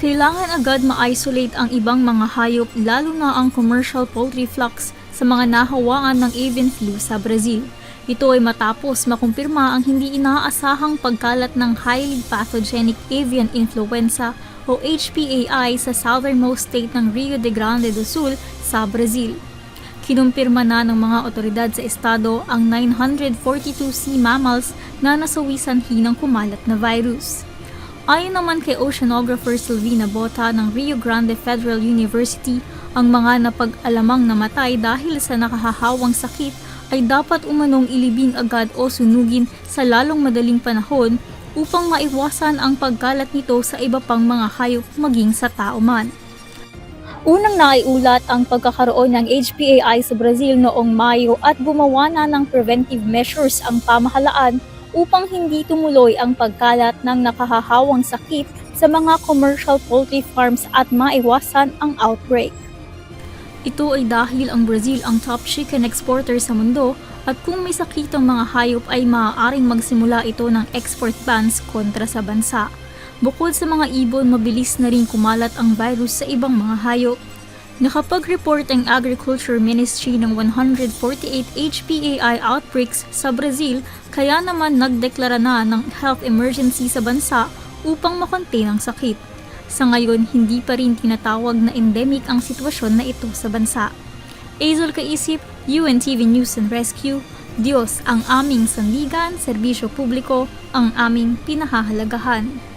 Kailangan agad ma-isolate ang ibang mga hayop lalo na ang commercial poultry flocks sa mga nahawakan ng avian flu sa Brazil. Ito ay matapos makumpirma ang hindi inaasahang pagkalat ng highly pathogenic avian influenza o HPAI sa southernmost state ng Rio de Grande do Sul sa Brazil. Kinumpirma na ng mga otoridad sa estado ang 942 sea mammals na nasawisanhi ng kumalat na virus. Ayon naman kay Oceanographer Silvina Bota ng Rio Grande Federal University, ang mga napag-alamang namatay dahil sa nakahahawang sakit ay dapat umanong ilibing agad o sunugin sa lalong madaling panahon upang maiwasan ang pagkalat nito sa iba pang mga hayop maging sa tao man. Unang naiulat ang pagkakaroon ng HPAI sa Brazil noong Mayo at gumawa na ng preventive measures ang pamahalaan upang hindi tumuloy ang pagkalat ng nakahahawang sakit sa mga commercial poultry farms at maiwasan ang outbreak. Ito ay dahil ang Brazil ang top chicken exporter sa mundo at kung may sakit ang mga hayop ay maaaring magsimula ito ng export bans kontra sa bansa. Bukod sa mga ibon, mabilis na rin kumalat ang virus sa ibang mga hayop. Nakapag-report ang Agriculture Ministry ng 148 HPAI outbreaks sa Brazil, kaya naman nagdeklara na ng health emergency sa bansa upang makontain ang sakit. Sa ngayon, hindi pa rin tinatawag na endemic ang sitwasyon na ito sa bansa. Azul Kaisip, UNTV News and Rescue. Diyos ang aming sandigan, serbisyo publiko, ang aming pinahahalagahan.